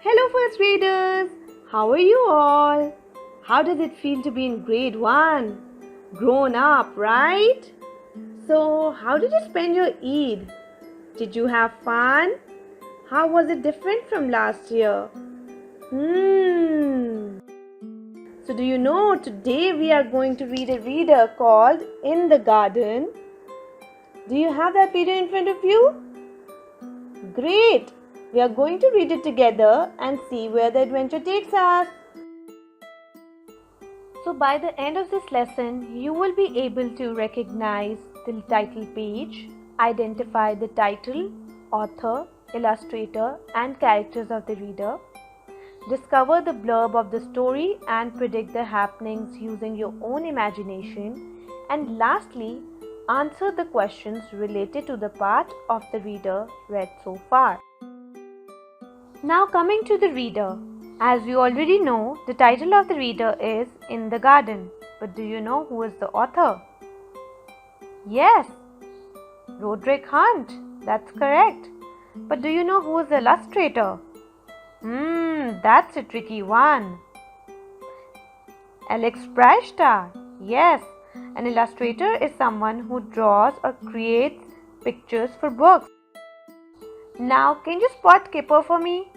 Hello first graders, how are you all? How does it feel to be in grade 1? Grown up, right? So, how did you spend your Eid? Did you have fun? How was it different from last year? So do you know today we are going to read a reader called In the Garden. Do you have that reader in front of you? Great! We are going to read it together and see where the adventure takes us. So by the end of this lesson, you will be able to recognize the title page, identify the title, author, illustrator and characters of the reader, discover the blurb of the story and predict the happenings using your own imagination, and lastly, answer the questions related to the part of the reader read so far. Now coming to the reader. As you already know, the title of the reader is In the Garden. But do you know who is the author? Yes, Roderick Hunt. That's correct. But do you know who is the illustrator? That's a tricky one. Alex Brashtar. Yes, an illustrator is someone who draws or creates pictures for books. Now, can you spot Kipper for me?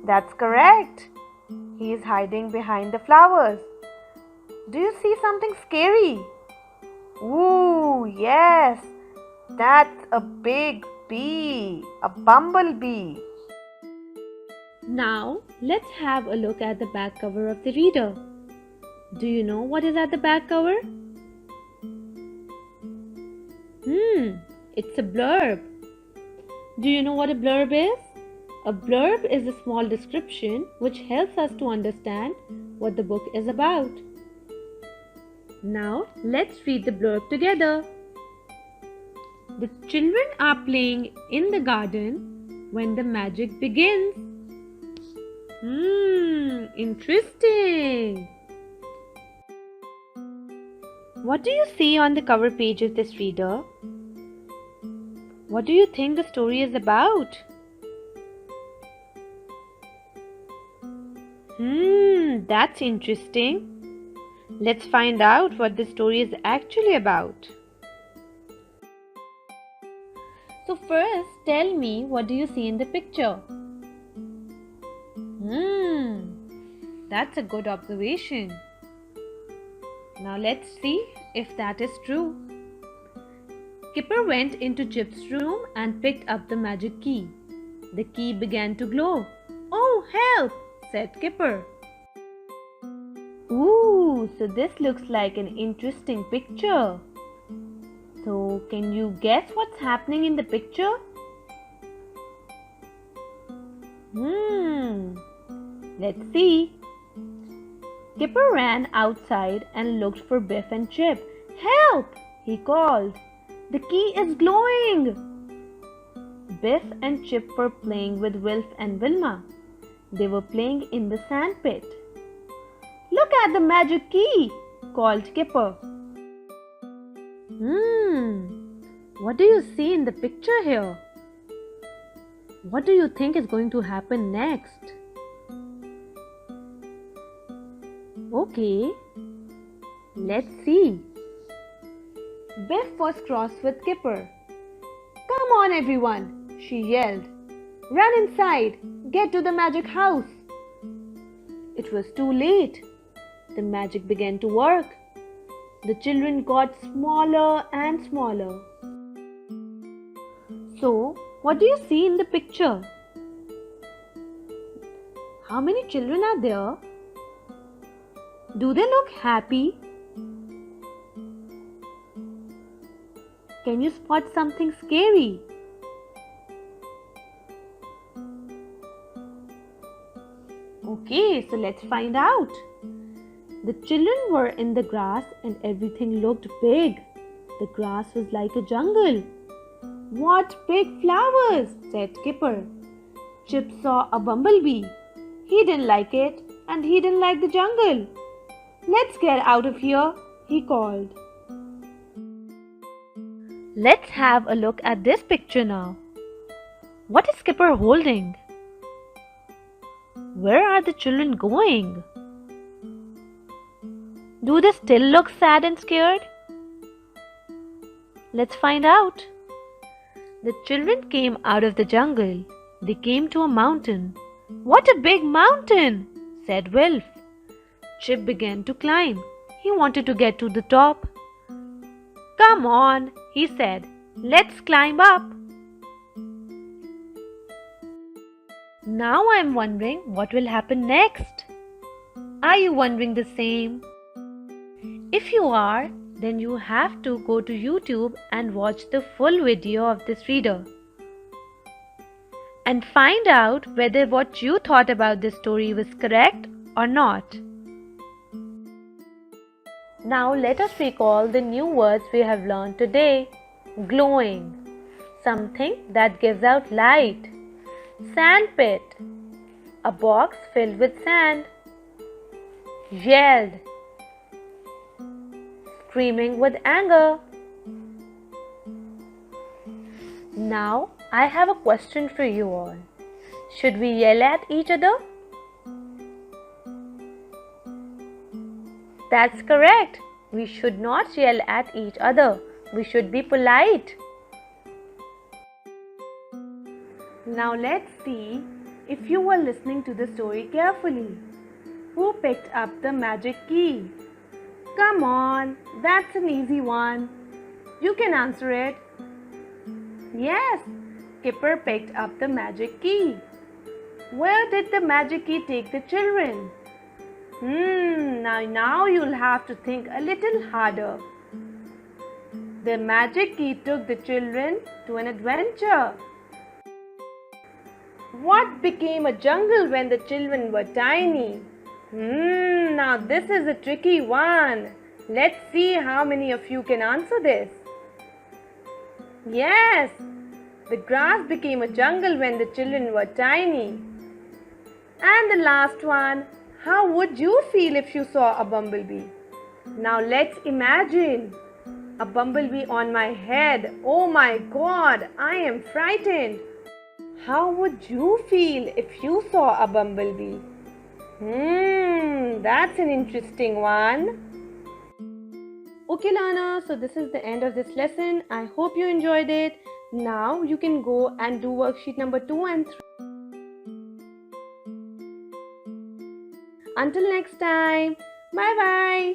That's correct. He is hiding behind the flowers. Do you see something scary? Ooh, yes. That's a big bee, a bumblebee. Now, let's have a look at the back cover of the reader. Do you know what is at the back cover? It's a blurb. Do you know what a blurb is? A blurb is a small description which helps us to understand what the book is about. Now, let's read the blurb together. The children are playing in the garden when the magic begins. Interesting. What do you see on the cover page of this reader? What do you think the story is about? That's interesting. Let's find out what the story is actually about. So first, tell me, what do you see in the picture? That's a good observation. Now let's see if that is true. Kipper went into Chip's room and picked up the magic key. The key began to glow. "Oh, help!" said Kipper. Ooh, so this looks like an interesting picture. So, can you guess what's happening in the picture? Let's see. Kipper ran outside and looked for Biff and Chip. "Help!" he called. "The key is glowing!" Biff and Chip were playing with Wilf and Wilma. They were playing in the sand pit. "Look at the magic key!" called Kipper. What do you see in the picture here? What do you think is going to happen next? Okay, let's see. Biff was cross with Kipper. "Come on everyone," she yelled. "Run inside, get to the magic house." It was too late. The magic began to work. The children got smaller and smaller. So, what do you see in the picture? How many children are there? Do they look happy? Can you spot something scary? Okay, so let's find out. The children were in the grass and everything looked big. The grass was like a jungle. "What big flowers!" said Kipper. Chip saw a bumblebee. He didn't like it and he didn't like the jungle. "Let's get out of here," he called. Let's have a look at this picture now. What is Skipper holding? Where are the children going? Do they still look sad and scared? Let's find out. The children came out of the jungle. They came to a mountain. What a big mountain, said Wilf. Chip began to climb. He wanted to get to the top. Come on, he said. Let's climb up. Now I'm wondering what will happen next. Are you wondering the same? If you are, then you have to go to YouTube and watch the full video of this reader and find out whether what you thought about this story was correct or not. Now let us recall the new words we have learned today. Glowing, something that gives out light. Sandpit, a box filled with sand. Yelled, screaming with anger. Now I have a question for you all. Should we yell at each other? That's correct. We should not yell at each other. We should be polite. Now let's see if you were listening to the story carefully. Who picked up the magic key? Come on, that's an easy one. You can answer it. Yes, Skipper picked up the magic key. Where did the magic key take the children? Now you'll have to think a little harder. The magic key took the children to an adventure. What became a jungle when the children were tiny? Now this is a tricky one. Let's see how many of you can answer this. Yes, the grass became a jungle when the children were tiny. And the last one, how would you feel if you saw a bumblebee? Now let's imagine a bumblebee on my head. Oh my God, I am frightened. How would you feel if you saw a bumblebee? That's an interesting one. Okay, Lana, so this is the end of this lesson. I hope you enjoyed it. Now you can go and do worksheet number 2 and 3. Until next time, bye-bye.